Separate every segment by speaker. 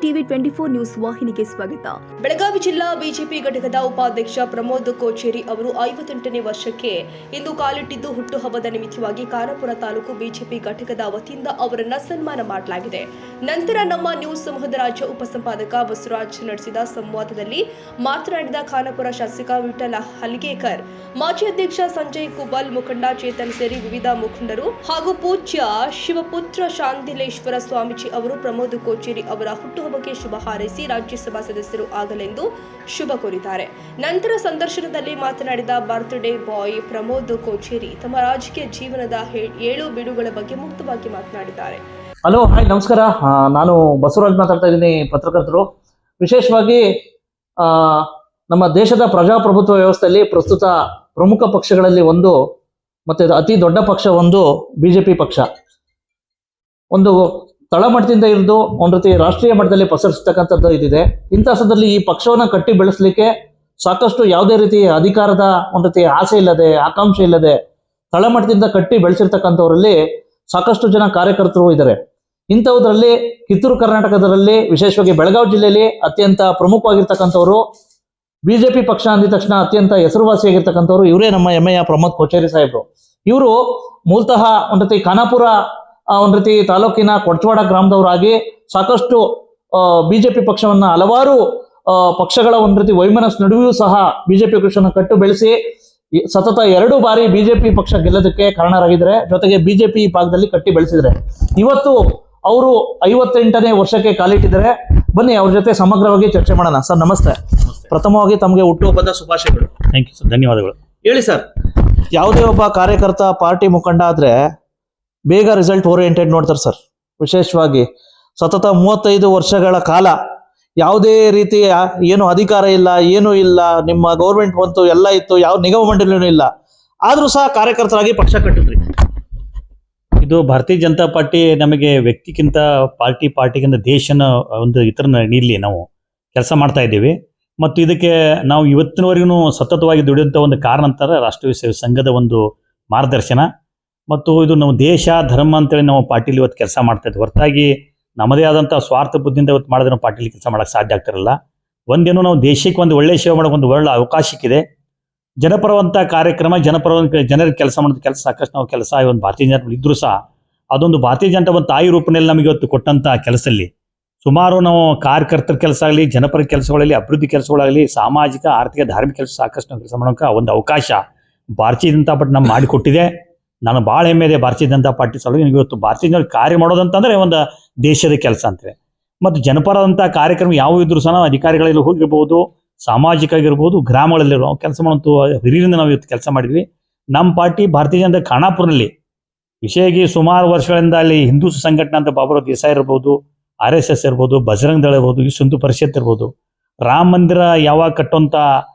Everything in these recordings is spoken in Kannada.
Speaker 1: ಟಿವಿ 24 ನ್ಯೂಸ್ ವಾಹಿನಿಗೆ ಸ್ವಾಗತ.
Speaker 2: ಬೆಳಗಾವಿ ಜಿಲ್ಲಾ ಬಿಜೆಪಿ ಘಟಕದ ಉಪಾಧ್ಯಕ್ಷ ಪ್ರಮೋದ್ ಕೋಚೇರಿ ಅವರು 58ನೇ ವರ್ಷಕ್ಕೆ ಇಂದು ಕಾಲಿಟ್ಟಿದ್ದು ಹುಟ್ಟುಹಬ್ಬದ ನಿಮಿತ್ತವಾಗಿ ಖಾನಾಪುರ ತಾಲೂಕು ಬಿಜೆಪಿ ಘಟಕದ ವತಿಯಿಂದ ಅವರನ್ನು ಸನ್ಮಾನ ಮಾಡಲಾಗಿದೆ. ನಂತರ ನಮ್ಮ ನ್ಯೂಸ್ ಸಮೂಹದ ರಾಜ್ಯ ಉಪಸಂಪಾದಕ ಬಸವರಾಜ್ ನಡೆಸಿದ ಸಂವಾದದಲ್ಲಿ ಮಾತನಾಡಿದ ಖಾನಾಪುರ ಶಾಸಕ ವಿಠಲ ಹಲಿಗೇಕರ್, ಮಾಜಿ ಅಧ್ಯಕ್ಷ ಸಂಜಯ್ ಕುಬಲ್, ಮುಖಂಡ ಚೇತನ್ ಸೇರಿ ವಿವಿಧ ಮುಖಂಡರು ಹಾಗೂ ಪೂಜ್ಯ ಶಿವಪುತ್ರ ಶಾಂತಿಲೇಶ್ವರ ಸ್ವಾಮೀಜಿ ಅವರು ಪ್ರಮೋದ್ ಕೋಚೇರಿ ಅವರ ಹುಟ್ಟುಹಬ್ಬಕ್ಕೆ ಶುಭ ಹಾರೈಸಿ ರಾಜ್ಯಸಭಾ ಸದಸ್ಯರು ಆಗಲೆಂದು ಶುಭ ಕೋರಿದ್ದಾರೆ. ನಂತರ ಸಂದರ್ಶನದಲ್ಲಿ ಮಾತನಾಡಿದ ಬರ್ತ್ಡೇ ಬಾಯ್ ಪ್ರಮೋದ್ ಕೋಚೇರಿ ತಮ್ಮ ರಾಜಕೀಯ ಜೀವನದ 7 ಬೀಡುಗಳ ಬಗ್ಗೆ ಮುಕ್ತವಾಗಿ ಮಾತನಾಡಿದ್ದಾರೆ.
Speaker 3: ಹಲೋ, ಹಾಯ್, ನಮಸ್ಕಾರ. ನಾನು ಬಸವರಾಜ್ ಮಾತಾಡ್ತಾ ಇದ್ದೀನಿ, ಪತ್ರಕರ್ತರು. ವಿಶೇಷವಾಗಿ ನಮ್ಮ ದೇಶದ ಪ್ರಜಾಪ್ರಭುತ್ವ ವ್ಯವಸ್ಥೆಯಲ್ಲಿ ಪ್ರಸ್ತುತ ಪ್ರಮುಖ ಪಕ್ಷಗಳಲ್ಲಿ ಒಂದು ಮತ್ತೆ ಅತಿ ದೊಡ್ಡ ಪಕ್ಷ ಒಂದು ಬಿಜೆಪಿ ಪಕ್ಷ. ಒಂದು ತಳಮಟ್ಟದಿಂದ ಇರಿದು ಒಂದು ರೀತಿ ರಾಷ್ಟ್ರೀಯ ಮಟ್ಟದಲ್ಲಿ ಪಸರಿಸ್ತಕ್ಕಂಥದ್ದು ಇದಿದೆ. ಇಂಥ ಸಂದರ್ಭದಲ್ಲಿ ಈ ಪಕ್ಷವನ್ನು ಕಟ್ಟಿ ಬೆಳೆಸಲಿಕ್ಕೆ ಸಾಕಷ್ಟು ಯಾವುದೇ ರೀತಿ ಅಧಿಕಾರದ ಒಂದು ರೀತಿ ಆಸೆ ಇಲ್ಲದೆ, ಆಕಾಂಕ್ಷೆ ಇಲ್ಲದೆ ತಳಮಟ್ಟದಿಂದ ಕಟ್ಟಿ ಬೆಳೆಸಿರ್ತಕ್ಕಂಥವರಲ್ಲಿ ಸಾಕಷ್ಟು ಜನ ಕಾರ್ಯಕರ್ತರು ಇದ್ದಾರೆ. ಇಂಥವುದರಲ್ಲಿ ಕಿತ್ತೂರು ಕರ್ನಾಟಕದಲ್ಲಿ, ವಿಶೇಷವಾಗಿ ಬೆಳಗಾವಿ ಜಿಲ್ಲೆಯಲ್ಲಿ ಅತ್ಯಂತ ಪ್ರಮುಖವಾಗಿರ್ತಕ್ಕಂಥವ್ರು, ಬಿಜೆಪಿ ಪಕ್ಷ ಅಂದಿದ ತಕ್ಷಣ ಅತ್ಯಂತ ಹೆಸರುವಾಸಿಯಾಗಿರ್ತಕ್ಕಂಥವ್ರು ಇವರೇ ನಮ್ಮ ಹೆಮ್ಮೆಯ ಪ್ರಮೋದ್ ಕೋಚೇರಿ ಸಾಹೇಬರು. ಇವರು ಮೂಲತಃ ಒಂದು ರೀತಿ ಖಾನಾಪುರ ಒಂದು ರೀತಿ ತಾಲೂಕಿನ ಕೊಡಚವಾಡ ಗ್ರಾಮದವರಾಗಿ ಸಾಕಷ್ಟು ಬಿಜೆಪಿ ಪಕ್ಷವನ್ನ ಹಲವಾರು ಪಕ್ಷಗಳ ಒಂದು ರೀತಿ ವೈಮನಸ್ ನಡುವೆಯೂ ಸಹ ಬಿಜೆಪಿ ಪಕ್ಷವನ್ನು ಕಟ್ಟು ಬೆಳೆಸಿ ಸತತ 2 ಬಾರಿ ಬಿಜೆಪಿ ಪಕ್ಷ ಗೆಲ್ಲೋದಕ್ಕೆ ಕಾರಣರಾಗಿದ್ದಾರೆ. ಜೊತೆಗೆ ಬಿಜೆಪಿ ಈ ಭಾಗದಲ್ಲಿ ಕಟ್ಟಿ ಬೆಳೆಸಿದ್ದಾರೆ. ಇವತ್ತು ಅವರು 58ನೇ ವರ್ಷಕ್ಕೆ ಕಾಲಿಟ್ಟಿದ್ದಾರೆ. ಬನ್ನಿ ಅವ್ರ ಜೊತೆ ಸಮಗ್ರವಾಗಿ ಚರ್ಚೆ ಮಾಡೋಣ. ಸರ್ ನಮಸ್ತೆ. ಪ್ರಥಮವಾಗಿ ತಮಗೆ ಹುಟ್ಟುಹಬ್ಬದ ಶುಭಾಶಯಗಳು.
Speaker 4: ಥ್ಯಾಂಕ್ ಯು ಸರ್, ಧನ್ಯವಾದಗಳು.
Speaker 3: ಹೇಳಿ ಸರ್, ಯಾವುದೇ ಒಬ್ಬ ಕಾರ್ಯಕರ್ತ, ಪಾರ್ಟಿ ಮುಖಂಡ ಆದ್ರೆ ಬೇಗ ರಿಸಲ್ಟ್ ಓರಿಯೆಂಟೆಡ್ ನೋಡ್ತಾರೆ ಸರ್. ವಿಶೇಷವಾಗಿ ಸತತ 35 ವರ್ಷಗಳ ಕಾಲ ಯಾವುದೇ ರೀತಿಯ ಏನು ಅಧಿಕಾರ ಇಲ್ಲ, ಏನೂ ಇಲ್ಲ, ನಿಮ್ಮ ಗೌರ್ಮೆಂಟ್ ಬಂತು, ಎಲ್ಲ ಇತ್ತು, ಯಾವ ನಿಗಮ ಮಂಡಳಿನೂ ಇಲ್ಲ, ಆದ್ರೂ ಸಹ ಕಾರ್ಯಕರ್ತರಾಗಿ ಪಕ್ಷ ಕಟ್ಟಿದ್ರಿ.
Speaker 4: ಇದು ಭಾರತೀಯ ಜನತಾ ಪಾರ್ಟಿ ನಮಗೆ ವ್ಯಕ್ತಿಗಿಂತ ಪಾರ್ಟಿಗಿಂತ ದೇಶನ ಒಂದು ಇತರ ನೀಡಲಿ ನಾವು ಕೆಲಸ ಮಾಡ್ತಾ ಇದ್ದೀವಿ. ಮತ್ತು ಇದಕ್ಕೆ ನಾವು ಇವತ್ತಿನವರೆಗೂ ಸತತವಾಗಿ ದುಡಿಯುವಂಥ ಒಂದು ಕಾರಣ ಅಂತಾರೆ ರಾಷ್ಟ್ರೀಯ ಸೇವೆ ಸಂಘದ ಒಂದು ಮಾರ್ಗದರ್ಶನ. ಮತ್ತು ಇದು ನಾವು ದೇಶ ಧರ್ಮ ಅಂತೇಳಿ ನಾವು ಪಾರ್ಟಿಲಿ ಇವತ್ತು ಕೆಲಸ ಮಾಡ್ತಾ ಇದ್ವಿ. ಹೊರತಾಗಿ ನಮ್ಮದೇ ಆದಂಥ ಸ್ವಾರ್ಥ ಬುದ್ಧಿಯಿಂದ ಇವತ್ತು ಮಾಡಿದ್ರೆ ನಾವು ಪಾರ್ಟಿಲಿ ಕೆಲಸ ಮಾಡೋಕ್ಕೆ ಸಾಧ್ಯ ಆಗ್ತಿರಲ್ಲ. ಒಂದೇನು ನಾವು ದೇಶಕ್ಕೆ ಒಂದು ಒಳ್ಳೆಯ ಸೇವೆ ಮಾಡೋಕೆ ಒಂದು ಒಳ್ಳೆ ಅವಕಾಶ ಸಿಕ್ಕಿದೆ. ಜನಪರವಂಥ ಕಾರ್ಯಕ್ರಮ, ಜನರಿಗೆ ಕೆಲಸ ಮಾಡೋದು ಕೆಲಸ ಸಾಕಷ್ಟು ನಾವು ಕೆಲಸ ಒಂದು ಭಾರತೀಯ ಜನತಾ ಇದ್ರೂ ಸಹ ಅದೊಂದು ಭಾರತೀಯ ಜನತಾ ಒಂದು ತಾಯಿ ರೂಪದಲ್ಲಿ ನಮಗೆ ಇವತ್ತು ಕೊಟ್ಟಂಥ ಕೆಲಸದಲ್ಲಿ ಸುಮಾರು ನಾವು ಕಾರ್ಯಕರ್ತರ ಕೆಲಸ ಆಗಲಿ, ಜನಪರ ಕೆಲಸಗಳಲ್ಲಿ, ಅಭಿವೃದ್ಧಿ ಕೆಲಸಗಳಾಗಲಿ, ಸಾಮಾಜಿಕ, ಆರ್ಥಿಕ, ಧಾರ್ಮಿಕ ಕೆಲಸ ಸಾಕಷ್ಟು ನಾವು ಕೆಲಸ ಮಾಡೋಕೆ ಒಂದು ಅವಕಾಶ ಭಾರತೀಯ ಜನತಾ ಪಾರ್ಟಿ ನಮ್ಗೆ ಮಾಡಿಕೊಟ್ಟಿದೆ. ನಾನು ಭಾಳ ಹೆಮ್ಮೆ ಇದೆ ಭಾರತೀಯ ಜನತಾ ಪಾರ್ಟಿ ಸಲುವಾಗಿ. ಇವತ್ತು ಭಾರತೀಯ ಜನರು ಕಾರ್ಯ ಮಾಡೋದಂತಂದರೆ ಒಂದು ದೇಶದ ಕೆಲಸ ಅಂತಾರೆ. ಮತ್ತು ಜನಪರದಂಥ ಕಾರ್ಯಕ್ರಮ ಯಾವ ಇದ್ರೂ ಸಹ ನಾವು ಅಧಿಕಾರಿಗಳಲ್ಲಿ ಹೋಗಿರ್ಬೋದು, ಸಾಮಾಜಿಕ ಆಗಿರ್ಬೋದು, ಗ್ರಾಮಗಳಲ್ಲಿರೋ ಕೆಲಸ ಮಾಡೋಂಥ ಹಿರಿಯರಿಂದ ನಾವು ಇವತ್ತು ಕೆಲಸ ಮಾಡಿದ್ವಿ. ನಮ್ಮ ಪಾರ್ಟಿ ಭಾರತೀಯ ಜನತಾ ಖಾನಾಪುರದಲ್ಲಿ ವಿಶೇಷವಾಗಿ ಸುಮಾರು ವರ್ಷಗಳಿಂದ ಅಲ್ಲಿ ಹಿಂದೂ ಸಂಘಟನೆ ಅಂತ ಬಾಬುರಾವ್ ದೇಸಾಯಿ ಇರ್ಬೋದು, RSS ಇರ್ಬೋದು, ಬಜರಂಗ್ ದಳ ಇರ್ಬೋದು, ವಿಶ್ವ ಹಿಂದೂ ಪರಿಷತ್ ಇರ್ಬೋದು, ರಾಮ ಮಂದಿರ ಯಾವಾಗ ಕಟ್ಟುವಂಥ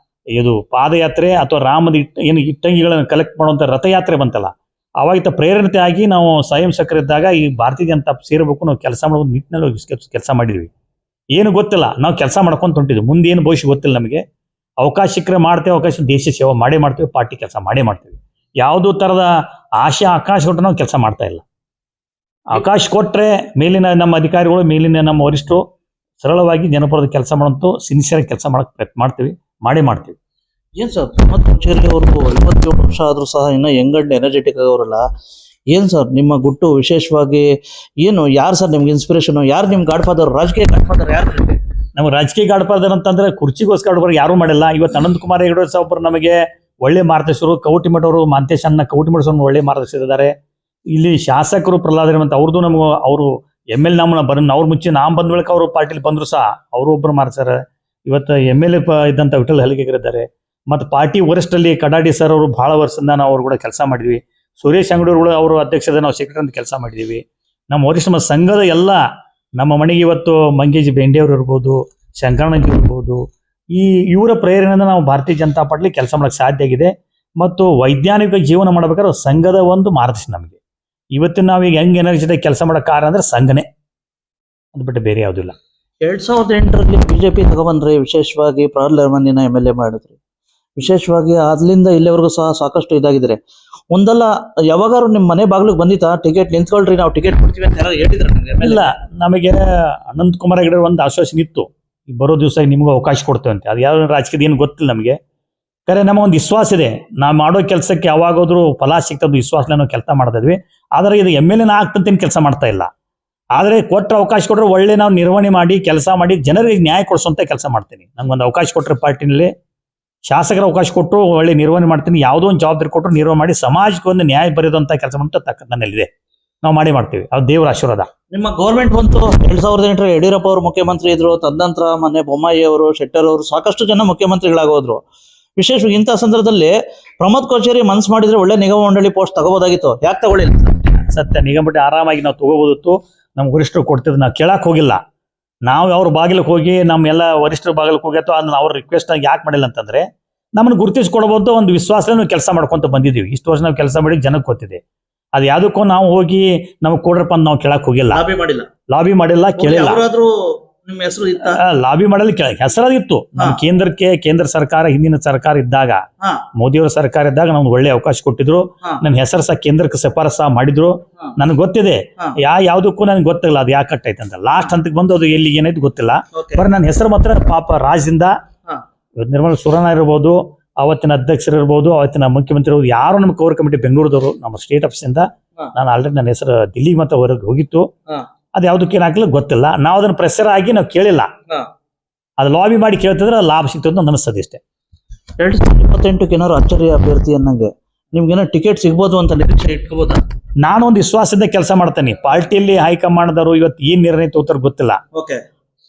Speaker 4: ಇದು ಪಾದಯಾತ್ರೆ ಅಥವಾ ರಾಮದ ಏನು ಇಟ್ಟಂಗಿಗಳನ್ನು ಕಲೆಕ್ಟ್ ಮಾಡುವಂಥ ರಥಯಾತ್ರೆ ಬಂತಲ್ಲ, ಅವಾಗ ಪ್ರೇರಣತೆ ಆಗಿ ನಾವು ಸ್ವಯಂ ಸಕ್ರಿಯರಿದ್ದಾಗ ಈ ಭಾರತೀಯ ಜನತಾ ಸೇರಬೇಕು, ನಾವು ಕೆಲಸ ಮಾಡೋ ನಿಟ್ಟಿನಲ್ಲಿ ಕೆಲಸ ಮಾಡಿದ್ವಿ. ಏನು ಗೊತ್ತಿಲ್ಲ, ನಾವು ಕೆಲಸ ಮಾಡ್ಕೊಂಡು ಹೊಂಟಿದ್ವಿ. ಮುಂದೆ ಏನು ಭವಿಷ್ಯ ಗೊತ್ತಿಲ್ಲ ನಮಗೆ. ಅವಕಾಶ ಸಿಕ್ಕರೆ ಮಾಡ್ತೇವೆ, ಅವಕಾಶ ದೇಶ ಸೇವೆ ಮಾಡೇ ಮಾಡ್ತೇವೆ, ಪಾರ್ಟಿ ಕೆಲಸ ಮಾಡೇ ಮಾಡ್ತೇವೆ. ಯಾವುದೋ ಥರದ ಆಶೆ ಆಕಾಶ ಕೊಟ್ಟರೆ ನಾವು ಕೆಲಸ ಮಾಡ್ತಾ ಇಲ್ಲ. ಅವಕಾಶ ಕೊಟ್ಟರೆ ಮೇಲಿನ ನಮ್ಮ ಅಧಿಕಾರಿಗಳು, ಮೇಲಿನ ನಮ್ಮ ವರಿಷ್ಠರು ಸರಳವಾಗಿ ಜನಪರದ ಕೆಲಸ ಮಾಡೋಂಥ ಸಿನ್ಸಿಯರ್ ಕೆಲಸ ಮಾಡೋಕ್ಕೆ ಪ್ರಯತ್ನ ಮಾಡ್ತೀವಿ, ಮಾಡೇ ಮಾಡ್ತೀವಿ.
Speaker 3: ಏನ್ ಸರ್, ಪ್ರಮೋದ್ ಕೋಚೇರಿ ಅವರು 57 ವರ್ಷ ಆದ್ರೂ ಸಹ ಇನ್ನೂ ಯಂಗ್ ಅಂಡ್ ಎನರ್ಜೆಟಿಕ್ ಆಗೋರಲ್ಲ. ಏನ್ ಸರ್ ನಿಮ್ಮ ಗುಟ್ಟು? ವಿಶೇಷವಾಗಿ ಏನು, ಯಾರು ಸರ್ ನಿಮ್ಗೆ ಇನ್ಸ್ಪಿರೇಷನ್? ಯಾರು ನಿಮ್ ಗಾಡ್ ಫಾದರ್, ರಾಜಕೀಯ ಗಾಡ್ ಫಾದರ್ ಯಾರು?
Speaker 4: ನಮ್ಮ ರಾಜಕೀಯ ಗಾಡ್ ಫಾದರ್ ಅಂತಂದ್ರೆ ಕುರ್ಚಿಗೋಸ್ಕರ ಯಾರೂ ಮಾಡಿಲ್ಲ. ಇವತ್ತು ಅನಂತ್ ಕುಮಾರ್ ಹೆಗಡೆ ಸಾಹೇಬರು ನಮಗೆ ಒಳ್ಳೆ ಮಾರ್ಗದರ್ಶಕರು. ಕೌಟಿಮಠ ಅವರು, ಮಾಂತೇಶ್ ಅನ್ನ ಕೌಟಿಮಠ ಒಳ್ಳೆ ಮಾರ್ಗದರ್ಶಿದ್ದಾರೆ. ಇಲ್ಲಿ ಶಾಸಕರು ಪ್ರಹ್ಲಾದ್ ಅಂತ ಅವ್ರದ್ದು ನಮ್ಗೆ ಅವರು ML ನಮ್ಮನ್ನ ಅವ್ರ ಮುಂಚೆ ನಾವು ಬಂದ ಬಳಿಕ ಅವರು ಪಾರ್ಟಿಲಿ ಬಂದ್ರು ಸಹ ಅವರು ಒಬ್ಬರು ಮಾರ್ಗದರ್ಶಕರ. ಇವತ್ತು MLA ಇದ್ದಂಥ ವಿಠಲ್ ಹಲಿಗೇಕರ್ ಇದ್ದಾರೆ. ಮತ್ತು ಪಾರ್ಟಿ ವರಿಷ್ಠರಲ್ಲಿ ಕಡಾಡಿ ಸರ್ ಅವರು ಭಾಳ ವರ್ಷದಿಂದ ನಾವು ಅವ್ರು ಕೂಡ ಕೆಲಸ ಮಾಡಿದ್ವಿ. ಸುರೇಶ್ ಅಂಗಡಿಯವರು ಅವರು ಅಧ್ಯಕ್ಷದ ನಾವು ಸೆಕ್ರೆಟರಿ ಅಂತ ಕೆಲಸ ಮಾಡಿದ್ದೀವಿ. ನಮ್ಮ ವರಿಷ್ಠ ನಮ್ಮ ಸಂಘದ ಎಲ್ಲ ನಮ್ಮ ಮನೆಗೆ ಇವತ್ತು ಮಂಗೇಜಿ ಬೆಂಡೆಯವರು ಇರ್ಬೋದು, ಶಂಕರಣ್ಣಜಿ ಇರ್ಬೋದು, ಇವರ ಪ್ರೇರಣೆಯಿಂದ ನಾವು ಭಾರತೀಯ ಜನತಾ ಪಾರ್ಟಿ ಕೆಲಸ ಮಾಡೋಕ್ಕೆ ಸಾಧ್ಯ ಆಗಿದೆ. ಮತ್ತು ವೈಜ್ಞಾನಿಕ ಜೀವನ ಮಾಡಬೇಕಾದ್ರೆ ಸಂಘದ ಒಂದು ಮಾರ್ಗದರ್ಶನ ನಮಗೆ. ಇವತ್ತು ನಾವೀಗ ಹೆಂಗೆ ಎನರ್ಜಿದಾಗ ಕೆಲಸ ಮಾಡೋ ಕಾರಣ ಅಂದರೆ ಸಂಘನೇ, ಅದು ಬಿಟ್ಟು ಬೇರೆ ಯಾವುದಿಲ್ಲ.
Speaker 3: 2008ರಲ್ಲಿ ಬಿಜೆಪಿ ತಗೊಬಂದ್ರಿ. ವಿಶೇಷವಾಗಿ ಪ್ರಹ್ಲಾದ್ MLA ಮಾಡಿದ್ರಿ. ವಿಶೇಷವಾಗಿ ಅಲ್ಲಿಂದ ಇಲ್ಲಿವರೆಗೂ ಸಹ ಸಾಕಷ್ಟು ಇದಾಗಿದ್ದಾರೆ. ಒಂದಲ್ಲ ಯಾವಾಗಾರು ನಿಮ್ ಮನೆ ಬಾಗ್ಲಿಗೆ ಬಂದಿತ್ತಾ ಟಿಕೆಟ್ ನಿಂತ್ಕೊಳ್ರಿ ನಾವು ಟಿಕೆಟ್ ಕೊಡ್ತೀವಿ ಅಂತ ಯಾರು ಹೇಳಿದ್ರ
Speaker 4: ಇಲ್ಲ, ನಮಗೆ ಅನಂತ್ ಕುಮಾರ್ ಹೆಗಡೆ ಒಂದು ಆಶ್ವಾಸನೆ ಇತ್ತು, ಈ ಬರೋ ದಿವಸ ನಿಮ್ಗೆ ಅವಕಾಶ ಕೊಡ್ತೇವೆ ಅಂತ. ಅದು ಯಾವ ರಾಜಕೀಯದ ಏನು ಗೊತ್ತಿಲ್ಲ ನಮಗೆ. ಖರೆ ನಮ್ಮ ಒಂದು ವಿಶ್ವಾಸ ಇದೆ, ನಾವು ಮಾಡೋ ಕೆಲಸಕ್ಕೆ ಯಾವಾಗಾದ್ರೂ ಫಲ ಸಿಗ್ತದ ವಿಶ್ವಾಸನ ನಾವು ಕೆಲಸ ಮಾಡ್ತಾ ಇದ್ವಿ. ಆದರೆ ಇದು MLA ಆಗ್ತಂತೇನು ಕೆಲಸ ಮಾಡ್ತಾ ಇಲ್ಲ. ಆದರೆ ಕೊಟ್ಟರೆ ಅವಕಾಶ ಕೊಟ್ಟರೆ ಒಳ್ಳೆ ನಾವು ನಿರ್ವಹಣೆ ಮಾಡಿ ಕೆಲಸ ಮಾಡಿ ಜನರಿಗೆ ನ್ಯಾಯ ಕೊಡಿಸುವಂತ ಕೆಲಸ ಮಾಡ್ತೀನಿ. ನಮ್ಗೊಂದು ಅವಕಾಶ ಕೊಟ್ಟರೆ ಪಾರ್ಟಿನಲ್ಲಿ ಶಾಸಕರ ಅವಕಾಶ ಕೊಟ್ಟರು ಒಳ್ಳೆ ನಿರ್ವಹಣೆ ಮಾಡ್ತೀನಿ. ಯಾವುದೋ ಒಂದು ಜವಾಬ್ದಾರಿ ಕೊಟ್ಟರು ನಿರ್ವಹಣೆ ಮಾಡಿ ಸಮಾಜಕ್ಕೆ ಒಂದು ನ್ಯಾಯ ಬರೆಯುವಂತ ಕೆಲಸ ಮಾಡ್ತಾ ತಕ್ಕ ನನ್ನಲ್ಲಿದೆ. ನಾವು ಮಾಡ್ತೀವಿ, ಅದು ದೇವರ ಆಶೀರ್ವಾದ.
Speaker 3: ನಿಮ್ಮ ಗೌರ್ಮೆಂಟ್ ಬಂತು 2008 ಯಡಿಯೂರಪ್ಪ ಅವರು ಮುಖ್ಯಮಂತ್ರಿ ಇದ್ರು. ತದನಂತರ ಮೊನ್ನೆ ಬೊಮ್ಮಾಯಿ ಅವರು, ಶೆಟ್ಟರ್ ಅವರು ಸಾಕಷ್ಟು ಜನ ಮುಖ್ಯಮಂತ್ರಿಗಳಾಗೋದ್ರು. ವಿಶೇಷವಾಗಿ ಇಂಥ ಸಂದರ್ಭದಲ್ಲಿ ಪ್ರಮೋದ್ ಕೋಚೇರಿ ಮನ್ಸು ಮಾಡಿದ್ರೆ ಒಳ್ಳೆ ನಿಗಮ ಮಂಡಳಿ ಪೋಸ್ಟ್ ತಗೋಬೋದಾಗಿತ್ತು, ಯಾಕೆ ತಗೊಳ್ಳಿಲ್ಲ?
Speaker 4: ಸತ್ಯ, ನಿಗಮ ಮಂಡಳಿ ಆರಾಮಾಗಿ ನಾವು ತಗೋಬೋದಿತ್ತು. ನಮ್ಮ ವರಿಷ್ಠರು ಕೊಡ್ತಿದ್ರು, ನಾವು ಕೇಳಕ್ ಹೋಗಿಲ್ಲ. ನಾವು ಅವ್ರ ಬಾಗಿಲಕ್ಕೆ ಹೋಗಿ ನಮ್ಮೆಲ್ಲ ವರಿಷ್ಠರ ಬಾಗಿಲಕ್ಕೆ ಹೋಗಿ ಅಥವಾ ಅದನ್ನ ಅವ್ರ ರಿಕ್ವೆಸ್ಟ್ ಯಾಕೆ ಮಾಡಿಲ್ಲ ಅಂತಂದ್ರೆ ನಮ್ಮನ್ನು ಗುರುತಿಸ್ಕೊಡ್ಬೋದು ಒಂದು ವಿಶ್ವಾಸದಲ್ಲಿ ನಾವು ಕೆಲಸ ಮಾಡ್ಕೊಂತ ಬಂದಿದ್ದೀವಿ. ಇಷ್ಟು ವರ್ಷ ನಾವು ಕೆಲಸ ಮಾಡಿ ಜನಕ್ಕೆ ಗೊತ್ತಿದೆ. ಅದು ಯಾವುದಕ್ಕೂ ನಾವು ಹೋಗಿ ನಮಗೆ ಕೊಡ್ರಪ್ಪ ಅಂತ ನಾವು ಕೇಳಕ್ ಹೋಗಿಲ್ಲ, ಲಾಬಿ ಮಾಡಿಲ್ಲ, ಕೇಳಿಲ್ಲ.
Speaker 3: ನಿಮ್ಮ ಹೆಸರು ಇತ್ತ?
Speaker 4: ಲಾಬಿ ಮಾಡಲು ಹೆಸರಾಗಿತ್ತು. ನಮ್ಮ ಕೇಂದ್ರ ಸರ್ಕಾರ, ಹಿಂದಿನ ಸರ್ಕಾರ ಇದ್ದಾಗ, ಮೋದಿಯವರ ಸರ್ಕಾರ ಇದ್ದಾಗ ನಮ್ಗೆ ಒಳ್ಳೆ ಅವಕಾಶ ಕೊಟ್ಟಿದ್ರು. ನನ್ನ ಹೆಸರು ಸಹ ಕೇಂದ್ರಕ್ಕೆ ಶಿಫಾರಸ ಮಾಡಿದ್ರು. ನನಗೆ ಗೊತ್ತಿದೆ, ಯಾವ್ದಕ್ಕೂ ನನಗೆ ಗೊತ್ತಿಲ್ಲ ಅದು ಯಾಕೆ ಕಟ್ಟೈತೆ ಅಂತ. ಲಾಸ್ಟ್ ಹಂತಕ್ಕೆ ಬಂದು ಅದು ಎಲ್ಲಿ ಏನೈತೆ ಗೊತ್ತಿಲ್ಲ. ಬರೀ ನನ್ನ ಹೆಸರು ಮಾತ್ರ ಪಾಪ ರಾಜ್ಯದಿಂದ ನಿರ್ಮಲಾ ಸುರಾನ ಇರ್ಬೋದು, ಅವತ್ತಿನ ಅಧ್ಯಕ್ಷರು ಇರ್ಬೋದು, ಅವತ್ತಿನ ಮುಖ್ಯಮಂತ್ರಿ ಇರ್ಬೋದು, ಯಾರು ನಮ್ಮ ಕೋರ್ ಕಮಿಟಿ ಬೆಂಗಳೂರದವರು, ನಮ್ಮ ಸ್ಟೇಟ್ ಆಫೀಸಿಂದ ನಾನು ಆಲ್ರೆಡಿ ನನ್ನ ಹೆಸರು ದಿಲ್ಲಿಗೆ ಮತ್ತೆ ಹೊರಗೆ ಹೋಗಿತ್ತು. ಅದು ಯಾವ್ದಕ್ಕೆ ಏನಾಗಲಿಲ್ಲ ಗೊತ್ತಿಲ್ಲ. ನಾವು ಅದನ್ನ ಪ್ರೆಷರ್ ಆಗಿ ನಾವು ಕೇಳಿಲ್ಲ. ಅದು ಲಾಬಿ ಮಾಡಿ ಕೇಳ್ತಿದ್ರೆ ಲಾಭ ಸಿಗ್ತದೆ ಅಂತ ಅನಿಸ್ತದೆ ಇಷ್ಟೇ.
Speaker 3: 2028 ಏನಾದ್ರು ಅಚ್ಚರಿಯ ಅಭ್ಯರ್ಥಿ ಅನ್ನಂಗೆ ನಿಮ್ಗೇನೋ ಟಿಕೆಟ್ ಸಿಗ್ಬೋದು ಅಂತ ನಿರೀಕ್ಷೆ ಇಟ್ಕೋಬೋದಾ?
Speaker 4: ನಾನು ಒಂದು ವಿಶ್ವಾಸದಿಂದ ಕೆಲಸ ಮಾಡ್ತೇನೆ. ಪಾರ್ಟಿಯಲ್ಲಿ ಹೈಕಮಾಂಡ್ದವರು ಇವತ್ತು ಏನ್ ನಿರ್ಣಯ ತಗೋತಾರ ಗೊತ್ತಿಲ್ಲ.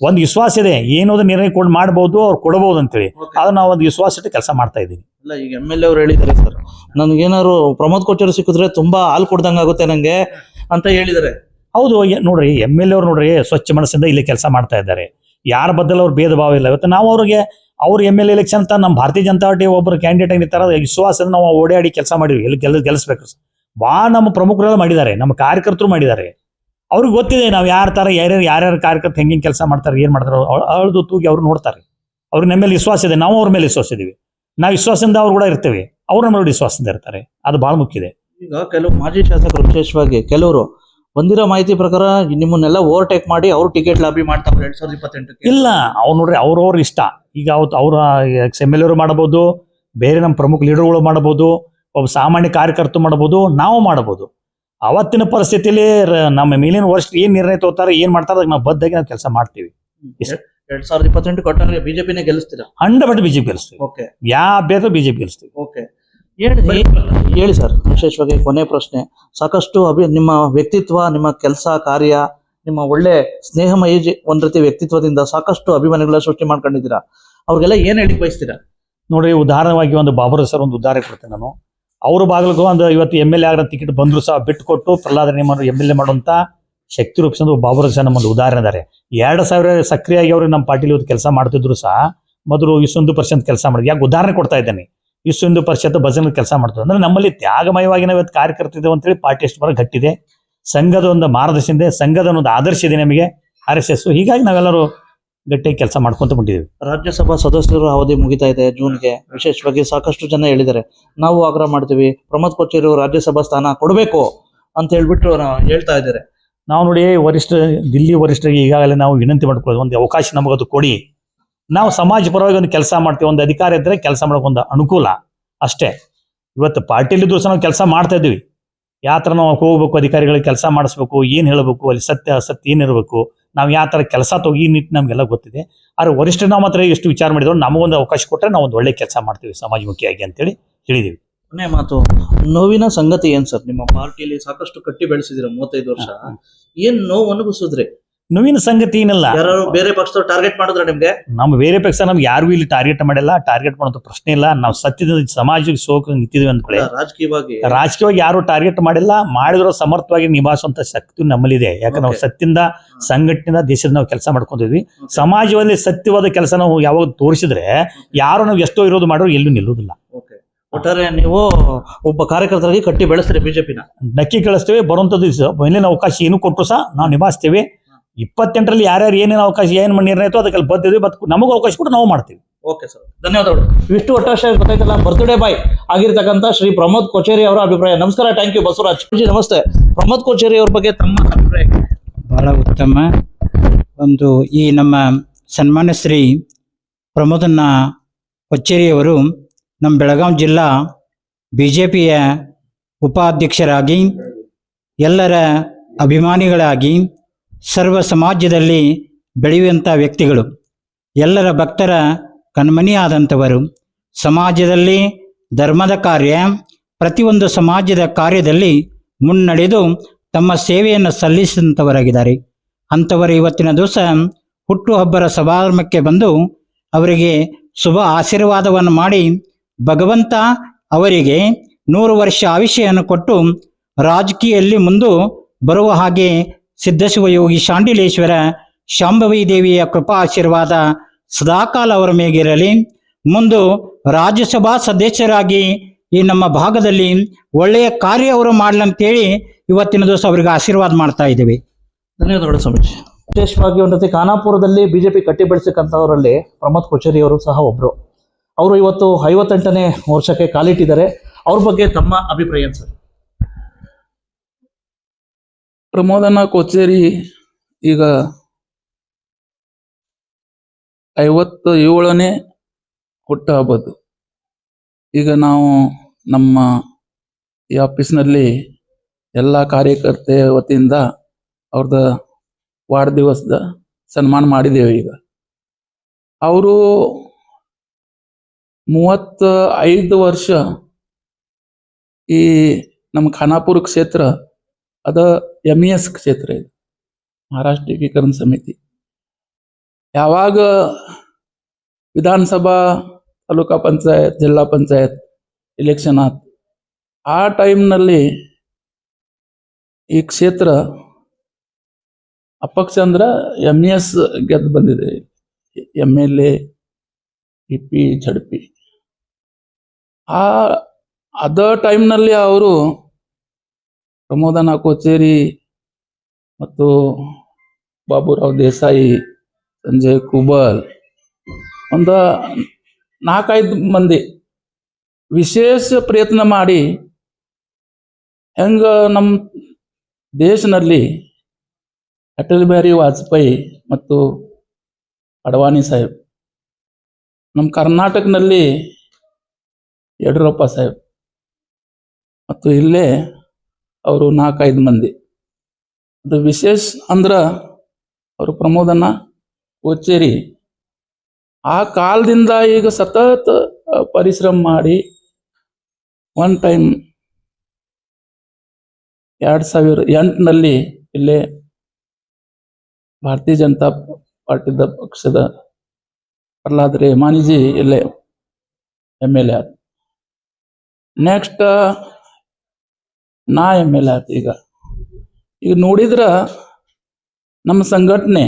Speaker 4: ಒಂದು ವಿಶ್ವಾಸ ಇದೆ, ಏನೋದು ನಿರ್ಣಯ ಮಾಡ್ಬೋದು, ಅವ್ರು ಕೊಡಬಹುದು ಅಂತೇಳಿ. ಅದು ನಾವು ಒಂದು ವಿಶ್ವಾಸ ಇಟ್ಟು ಕೆಲಸ ಮಾಡ್ತಾ ಇದ್ದೀವಿ.
Speaker 3: ಇಲ್ಲ, ಈಗ MLA ಅವ್ರು ಹೇಳಿದ್ದಾರೆ ಸರ್, ನನ್ಗೇನಾದ್ರು ಪ್ರಮೋದ್ ಕೋಚೇರಿ ಸಿಕ್ಕಿದ್ರೆ ತುಂಬಾ ಹಾಲು ಕೊಡ್ದಂಗ ಆಗುತ್ತೆ ನಂಗೆ ಅಂತ ಹೇಳಿದ್ದಾರೆ.
Speaker 4: ಹೌದು, ನೋಡ್ರಿ MLA ಅವ್ರು ನೋಡ್ರಿ ಸ್ವಚ್ಛ ಮನಸ್ಸಿಂದ ಇಲ್ಲಿ ಕೆಲಸ ಮಾಡ್ತಾ ಇದ್ದಾರೆ. ಯಾರ ಬದಲು ಅವ್ರು ಭೇದ ಭಾವ ಇಲ್ಲ. ಇವತ್ತು ನಾವು ಅವ್ರ MLA ಎಲೆಕ್ಷನ್ ಅಂತ ನಮ್ಮ ಭಾರತೀಯ ಜನತಾ ಪಾರ್ಟಿ ಒಬ್ಬರು ಕ್ಯಾಂಡಿಡೇಟ್ ಆಗಿರ್ತಾರ, ವಿಶ್ವಾಸದಿಂದ ನಾವು ಓಡಾಡಿ ಕೆಲಸ ಮಾಡಿದ್ವಿ. ಎಲ್ಲಿ ಗೆಲ್ಲಿಸ್ಬೇಕು ಭಾಳ ನಮ್ಮ ಪ್ರಮುಖರೆಲ್ಲ ಮಾಡಿದ್ದಾರೆ, ನಮ್ಮ ಕಾರ್ಯಕರ್ತರು ಮಾಡಿದ್ದಾರೆ. ಅವ್ರಿಗೆ ಗೊತ್ತಿದೆ ನಾವು ಯಾರ್ಯಾರ ಕಾರ್ಯಕರ್ತರು ಹೆಂಗೆ ಕೆಲಸ ಮಾಡ್ತಾರೆ, ಏನ್ ಮಾಡ್ತಾರೆ, ಅಳ್ದು ತೂಗಿ ಅವ್ರು ನೋಡ್ತಾರೆ. ಅವ್ರಿಗೆ ನಮ್ಮ ಮೇಲೆ ವಿಶ್ವಾಸ ಇದೆ, ನಾವು ಅವ್ರ ಮೇಲೆ ವಿಶ್ವಾಸ ಇದೀವಿ. ನಾವು ವಿಶ್ವಾಸದಿಂದ ಅವ್ರು ಕೂಡ ಇರ್ತೇವೆ, ಅವ್ರು ನಮ್ಮ ವಿಶ್ವಾಸದಿಂದ ಇರ್ತಾರೆ. ಅದು ಬಹಳ ಮುಖ್ಯ ಇದೆ.
Speaker 3: ಈಗ ಕೆಲವು ಮಾಜಿ ಶಾಸಕರು, ವಿಶೇಷವಾಗಿ ಕೆಲವರು ಬಂದಿರೋ ಮಾಹಿತಿ ಪ್ರಕಾರ ನಿಮ್ಮನ್ನೆಲ್ಲ ಓವರ್ಟೇಕ್ ಮಾಡಿ ಅವ್ರು ಟಿಕೆಟ್ ಲಾಬಿ ಮಾಡ್ತಾರೆ 2028.
Speaker 4: ಇಲ್ಲ, ಅವ್ರು ನೋಡ್ರಿ ಅವ್ರವ್ರ ಇಷ್ಟ. ಈಗ ಅವ್ರ MLA ಅವರು ಮಾಡಬಹುದು, ಬೇರೆ ನಮ್ಮ ಪ್ರಮುಖ ಲೀಡರ್ಗಳು ಮಾಡಬಹುದು, ಒಬ್ಬ ಸಾಮಾನ್ಯ ಕಾರ್ಯಕರ್ತರು ಮಾಡಬಹುದು, ನಾವು ಮಾಡಬಹುದು. ಅವತ್ತಿನ ಪರಿಸ್ಥಿತಿಯಲ್ಲಿ ನಮ್ಮ ಮೇಲಿನ ವರ್ಷ ಏನ್ ನಿರ್ಣಯ ತಗೋತಾರೆ, ಏನ್ ಮಾಡ್ತಾರೆ, ಅದಕ್ಕೆ ನಾವು ಬದ್ಧಾಗಿ ನಾವು ಕೆಲಸ ಮಾಡ್ತೀವಿ.
Speaker 3: 2028 ಕೊಟ್ಟರೆ ಬಿಜೆಪಿನೇ ಗೆಲ್ಲಿಸ್ತೀರಾ?
Speaker 4: 100% ಬಿಜೆಪಿ ಗೆಲ್ಲಿಸ್ತೀವಿ. ಯಾವ ಅಭ್ಯರ್ಥಿ ಬಿಜೆಪಿ ಗೆಲ್ಲಿಸ್ತೀವಿ.
Speaker 3: ಹೇಳಿ ಸರ್, ವಿಶೇಷವಾಗಿ ಕೊನೆ ಪ್ರಶ್ನೆ. ಸಾಕಷ್ಟು ನಿಮ್ಮ ವ್ಯಕ್ತಿತ್ವ, ನಿಮ್ಮ ಕೆಲಸ ಕಾರ್ಯ, ನಿಮ್ಮ ಒಳ್ಳೆ ಸ್ನೇಹಮಯ ಒಂದ್ ರೀತಿ ವ್ಯಕ್ತಿತ್ವದಿಂದ ಸಾಕಷ್ಟು ಅಭಿಮಾನಿಗಳ ಸೃಷ್ಟಿ ಮಾಡ್ಕೊಂಡಿದ್ದೀರಾ. ಅವ್ರಿಗೆಲ್ಲ ಏನ್ ಹೇಳಿಕ್ ಬಯಸ್ತೀರಾ?
Speaker 4: ನೋಡ್ರಿ, ಉದಾಹರಣವಾಗಿ ಒಂದು ಬಾಬರ್ ಸರ್ ಒಂದು ಉದಾಹರಣೆ ಕೊಡ್ತೇನೆ ನಾನು. ಅವ್ರ ಬಾಗಿಲಿಗೂ ಒಂದು ಇವತ್ತು MLA ಆಗೋ ಟಿಕೆಟ್ ಬಂದ್ರು ಸಹ ಬಿಟ್ಟು ಕೊಟ್ಟು ಪ್ರಹ್ಲಾದ್ ರೇವಣ್ಣ MLA ಮಾಡುವಂತ ಶಕ್ತಿ ರೂಪಿಸಿದ ಬಾಬರ್ ಸರ್ ನಮ್ಮೊಂದು ಉದಾಹರಣೆ ಇದ್ದಾರೆ. 2000 ಸಕ್ರಿಯಾಗಿ ಅವರು ನಮ್ಮ ಪಾರ್ಟಿಲಿ ಇವತ್ತು ಕೆಲಸ ಮಾಡ್ತಿದ್ರು ಸಹ ಮೊದಲು 1% ಕೆಲಸ ಮಾಡಿದ್ರು. ಯಾಕೆ ಉದಾಹರಣೆ ಕೊಡ್ತಾ ಇದ್ದೇನೆ, 1% ಭಜನೆ ಕೆಲಸ ಮಾಡ್ತಾರೆ. ಅಂದ್ರೆ ನಮ್ಮಲ್ಲಿ ತ್ಯಾಗಮಯವಾಗಿ ನಾವು ಇವತ್ತು ಕಾರ್ಯಕರ್ತಿದ್ದೇವೆ ಅಂತೇಳಿ ಪಾರ್ಟಿ ಎಷ್ಟು ಬರ ಗಟ್ಟಿದೆ. ಸಂಘದ ಒಂದು ಮಾರ್ಗದರ್ಶನ ಇದೆ, ಸಂಘದ ಒಂದು ಆದರ್ಶ ಇದೆ ನಮಗೆ, RSS. ಹೀಗಾಗಿ ನಾವೆಲ್ಲರೂ ಗಟ್ಟಿಯಾಗಿ ಕೆಲಸ ಮಾಡ್ಕೊಂತ ಬಿಟ್ಟಿದ್ದೀವಿ.
Speaker 3: ರಾಜ್ಯಸಭಾ ಸದಸ್ಯರ ಅವಧಿ ಮುಗಿತಾ ಇದೆ ಜೂನ್ಗೆ. ವಿಶೇಷವಾಗಿ ಸಾಕಷ್ಟು ಜನ ಹೇಳಿದ್ದಾರೆ, ನಾವು ಆಗ್ರಹ ಮಾಡ್ತೀವಿ ಪ್ರಮೋದ್ ಕೋಚೇರಿ ರಾಜ್ಯಸಭಾ ಸ್ಥಾನ ಕೊಡಬೇಕು ಅಂತ ಹೇಳ್ಬಿಟ್ಟು ಹೇಳ್ತಾ ಇದ್ದಾರೆ.
Speaker 4: ನಾವು ನೋಡಿ ದಿಲ್ಲಿ ವರಿಷ್ಠರಿಗೆ ಈಗಾಗಲೇ ನಾವು ವಿನಂತಿ ಮಾಡ್ಕೊಳ್ಳೋದು, ಒಂದು ಅವಕಾಶ ನಮಗದು ಕೊಡಿ. ನಾವು ಸಮಾಜ ಪರವಾಗಿ ಒಂದು ಕೆಲಸ ಮಾಡ್ತೀವಿ. ಒಂದು ಅಧಿಕಾರ ಇದ್ದರೆ ಕೆಲಸ ಮಾಡೋಕೆ ಒಂದು ಅನುಕೂಲ ಅಷ್ಟೇ. ಇವತ್ತು ಪಾರ್ಟಿಯಲ್ಲಿದ್ದು ಸಹ ನಾವು ಕೆಲಸ ಮಾಡ್ತಾ ಇದ್ದೀವಿ. ಯಾವ ಥರ ನಾವು ಹೋಗ್ಬೇಕು, ಅಧಿಕಾರಿಗಳಿಗೆ ಕೆಲಸ ಮಾಡಿಸ್ಬೇಕು, ಏನು ಹೇಳಬೇಕು, ಅಲ್ಲಿ ಸತ್ಯ ಅಸತ್ಯ ಏನಿರಬೇಕು, ನಾವು ಯಾವ ಥರ ಕೆಲಸ ಈ ನಿಟ್ಟು ನಮಗೆಲ್ಲ ಗೊತ್ತಿದೆ. ಆದರೆ ವರಿಷ್ಠರು ನಾವು ಮಾತ್ರ ಎಷ್ಟು ವಿಚಾರ ಮಾಡಿದ್ರು, ನಮಗೊಂದು ಅವಕಾಶ ಕೊಟ್ಟರೆ ನಾವು ಒಂದು ಒಳ್ಳೆ ಕೆಲಸ ಮಾಡ್ತೀವಿ ಸಮಾಜಮುಖಿಯಾಗಿ ಅಂತೇಳಿ ಹೇಳಿದ್ದೀವಿ.
Speaker 3: ಕೊನೆ ಮಾತು, ನೋವಿನ ಸಂಗತಿ ಏನ್ ಸರ್? ನಿಮ್ಮ ಪಾರ್ಟಿಯಲ್ಲಿ ಸಾಕಷ್ಟು ಕಟ್ಟಿ ಬೆಳೆಸಿದಿರ 35 ವರ್ಷ, ಏನ್ ನೋವು ಅನುಭವಿಸಿದ್ರಿ?
Speaker 4: ನೋವಿನ ಸಂಗತಿ ಏನಿಲ್ಲ.
Speaker 3: ಯಾರು ಬೇರೆ ಪಕ್ಷದವ್ರು ಟಾರ್ಗೆಟ್ ಮಾಡಿದ್ರ ನಿಮ್ಗೆ?
Speaker 4: ನಮ್ಮ ಬೇರೆ ಪಕ್ಷ ನಮ್ಗೆ ಯಾರಿಗೂ ಇಲ್ಲಿ ಟಾರ್ಗೆಟ್ ಮಾಡಿಲ್ಲ, ಟಾರ್ಗೆಟ್ ಮಾಡೋದು ಪ್ರಶ್ನೆ ಇಲ್ಲ. ನಾವು ಸತ್ಯದ ಸಮಾಜಕ್ಕೆ ಸೋಕು ನಿಂತಿದ್ವಿ ಅಂತ ರಾಜಕೀಯವಾಗಿ ಯಾರು ಟಾರ್ಗೆಟ್ ಮಾಡಿಲ್ಲ. ಮಾಡಿದ್ರು ಸಮರ್ಥವಾಗಿ ನಿಭಾಯಿಸುವಂತ ಶಕ್ತಿ ನಮ್ಮಲ್ಲಿದೆ. ಯಾಕಂದ್ರೆ ನಾವು ಸತ್ಯದಿಂದ ಸಂಘಟನೆಯಿಂದ ದೇಶದ ನಾವು ಕೆಲಸ ಮಾಡ್ಕೊಂಡಿದ್ವಿ. ಸಮಾಜದಲ್ಲಿ ಸತ್ಯವಾದ ಕೆಲಸ ನಾವು ಯಾವಾಗ ತೋರಿಸಿದ್ರೆ ಯಾರು ನಾವು ಎಷ್ಟೋ ಇರೋದು ಮಾಡೋರು ಎಲ್ಲೂ ನಿಲ್ಲುವುದಿಲ್ಲ.
Speaker 3: ಒಟ್ಟಾರೆ ನೀವು ಒಬ್ಬ ಕಾರ್ಯಕರ್ತರಾಗಿ ಕಟ್ಟಿ ಬೆಳೆಸ್ತೀರಿ ಬಿಜೆಪಿನ?
Speaker 4: ನಕ್ಕಿ ಕಳಿಸ್ತೇವೆ. ಬರುವಂತದ್ದು ಮೇಲಿನ ಅವಕಾಶ ಏನು ಕೊಟ್ಟರು ಸಹ ನಾವು ನಿಭಾಯಿಸ್ತೇವೆ. 28ರಲ್ಲಿ ಯಾರ್ಯಾರು ಏನೇನು ಅವಕಾಶ ಏನು ನಿರ್ಣಯ ಇತ್ತು ಅದಕ್ಕೆ ಬದ್ದಿದ್ವಿ. ನಮಗೂ ಅವಕಾಶ ಕೊಟ್ಟು ನಾವು ಮಾಡ್ತೀವಿ.
Speaker 3: ಓಕೆ ಸರ್, ಧನ್ಯವಾದಗಳು. ಇವಿಷ್ಟು ಒಟ್ಟಾರೆ ಗೊತ್ತಾಯ್ತಲ್ಲ, ಬರ್ತ್ಡೇ ಬಾಯ್ ಆಗಿರ್ತಕ್ಕಂಥ ಶ್ರೀ ಪ್ರಮೋದ್ ಕೊಚೇರಿ ಅವರ ಅಭಿಪ್ರಾಯ. ನಮಸ್ಕಾರ, ಥ್ಯಾಂಕ್ ಯು ಬಸವರಾಜ್ ಜಿ. ನಮಸ್ತೆ. ಪ್ರಮೋದ್ ಕೊಚೇರಿ ಅವ್ರ ಬಗ್ಗೆ ತಮ್ಮ ಅಭಿಪ್ರಾಯ?
Speaker 5: ಬಹಳ ಉತ್ತಮ. ಒಂದು ಈ ನಮ್ಮ ಸನ್ಮಾನ್ಯ ಶ್ರೀ ಪ್ರಮೋದನ್ನ ಕೊಚ್ಚೇರಿಯವರು ನಮ್ಮ ಬೆಳಗಾವಿ ಜಿಲ್ಲಾ BJPಯ ಉಪಾಧ್ಯಕ್ಷರಾಗಿ, ಎಲ್ಲರ ಅಭಿಮಾನಿಗಳಾಗಿ, ಸರ್ವ ಸಮಾಜದಲ್ಲಿ ಬೆಳೆಯುವಂಥ ವ್ಯಕ್ತಿಗಳು, ಎಲ್ಲರ ಭಕ್ತರ ಕಣ್ಮಣಿಯಾದಂಥವರು. ಸಮಾಜದಲ್ಲಿ ಧರ್ಮದ ಕಾರ್ಯ, ಪ್ರತಿಯೊಂದು ಸಮಾಜದ ಕಾರ್ಯದಲ್ಲಿ ಮುನ್ನಡೆದು ತಮ್ಮ ಸೇವೆಯನ್ನು ಸಲ್ಲಿಸಿದಂಥವರಾಗಿದ್ದಾರೆ. ಅಂಥವರು ಇವತ್ತಿನ ದಿವಸ ಹುಟ್ಟುಹಬ್ಬರ ಸಮಾರಂಭಕ್ಕೆ ಬಂದು ಅವರಿಗೆ ಶುಭ ಆಶೀರ್ವಾದವನ್ನು ಮಾಡಿ ಭಗವಂತ ಅವರಿಗೆ 100 ವರ್ಷ ಆಯುಷ್ಯನ್ನು ಕೊಟ್ಟು ರಾಜಕೀಯದಲ್ಲಿ ಮುಂದೆ ಬರುವ ಹಾಗೆ ಸಿದ್ಧಶಿವಯೋಗಿ ಶಾಂಡಿಲೇಶ್ವರ ಶಾಂಭವಿ ದೇವಿಯ ಕೃಪಾ ಆಶೀರ್ವಾದ ಸದಾಕಾಲ ಅವರ ಮೇಗಿರಲಿ. ಮುಂದೆ ರಾಜ್ಯಸಭಾ ಸದಸ್ಯರಾಗಿ ಈ ನಮ್ಮ ಭಾಗದಲ್ಲಿ ಒಳ್ಳೆಯ ಕಾರ್ಯ ಅವರು ಮಾಡಲಂತೇಳಿ ಇವತ್ತಿನ ದಿವಸ ಅವರಿಗೆ ಆಶೀರ್ವಾದ ಮಾಡ್ತಾ ಇದ್ದೇವೆ.
Speaker 3: ಧನ್ಯವಾದಗಳು ಸ್ವಾಮೀಜಿ. ವಿಶೇಷವಾಗಿ ಒಂದು ರೀತಿ ಖಾನಾಪುರದಲ್ಲಿ ಬಿಜೆಪಿ ಕಟ್ಟಿ ಬೆಳೆಸಕ್ಕಂಥವರಲ್ಲಿ ಪ್ರಮೋದ್ ಕೊಚೇರಿ ಅವರು ಸಹ ಒಬ್ರು. ಅವರು ಇವತ್ತು 58ನೇ ವರ್ಷಕ್ಕೆ ಕಾಲಿಟ್ಟಿದ್ದಾರೆ. ಅವ್ರ ಬಗ್ಗೆ ತಮ್ಮ ಅಭಿಪ್ರಾಯ ಏನು ಸರ್?
Speaker 6: ಪ್ರಮೋದನ ಕೊಚೇರಿ ಈಗ 57ನೇ ಹುಟ್ಟುಹಬ್ಬದ್ದು. ಈಗ ನಾವು ನಮ್ಮ ಈ ಆಫೀಸ್ನಲ್ಲಿ ಎಲ್ಲ ಕಾರ್ಯಕರ್ತೆ ವತಿಯಿಂದ ಅವ್ರದ್ದು ವಾರ್ಡ್ ದಿವಸದ ಸನ್ಮಾನ ಮಾಡಿದ್ದೇವೆ. ಈಗ ಅವರು 35 ವರ್ಷ ಈ ನಮ್ಮ ಖಾನಾಪುರ ಕ್ಷೇತ್ರ ಅದ MES ಕ್ಷೇತ್ರ ಇದು, ಮಹಾರಾಷ್ಟ್ರ ಏಕೀಕರಣ ಸಮಿತಿ. ಯಾವಾಗ ವಿಧಾನಸಭಾ, ತಾಲೂಕಾ ಪಂಚಾಯತ್, ಜಿಲ್ಲಾ ಪಂಚಾಯತ್ ಎಲೆಕ್ಷನ್ ಆಯ್ತು, ಆ ಟೈಮ್ನಲ್ಲಿ ಈ ಕ್ಷೇತ್ರ ಅಪಕ್ಷ ಅಂದ್ರೆ MES ಗೆದ್ದು ಬಂದಿದೆ. MLA, EP, ZP. ಅದ ಟೈಮ್ನಲ್ಲಿ ಅವರು ಪ್ರಮೋದನ ಕೊಚೇರಿ ಮತ್ತು ಬಾಬುರಾವ್ ದೇಸಾಯಿ, ಸಂಜಯ್ ಕುಬಲ್, ಒಂದು 4-5 ಮಂದಿ ವಿಶೇಷ ಪ್ರಯತ್ನ ಮಾಡಿ ಹೆಂಗ ನಮ್ಮ ದೇಶದಲ್ಲಿ ಅಟಲ್ ಬಿಹಾರಿ ವಾಜಪೇಯಿ ಮತ್ತು ಅಡ್ವಾಣಿ ಸಾಹೇಬ್, ನಮ್ಮ ಕರ್ನಾಟಕದಲ್ಲಿ ಯಡಿಯೂರಪ್ಪ ಸಾಹೇಬ್, ಮತ್ತು ಇಲ್ಲೇ ಅವರು 4-5 ಮಂದಿ. ಅದು ವಿಶೇಷ ಅಂದ್ರೆ ಅವರು ಪ್ರಮೋದನ ಕೊಚೇರಿ ಆ ಕಾಲದಿಂದ ಈಗ ಸತತ ಪರಿಶ್ರಮ ಮಾಡಿ ಒನ್ ಟೈಮ್ 2008ನಲ್ಲಿ ಇಲ್ಲೇ ಭಾರತೀಯ ಜನತಾ ಪಾರ್ಟಿದ ಪಕ್ಷದ ಪ್ರಹ್ಲಾದ್ ರೇಮಾನಿಜಿ ಇಲ್ಲೇ MLA ಆದ. ನೆಕ್ಸ್ಟ್ ನಾ MLA ಆದ. ಈಗ ನೋಡಿದ್ರ ನಮ್ಮ ಸಂಘಟನೆ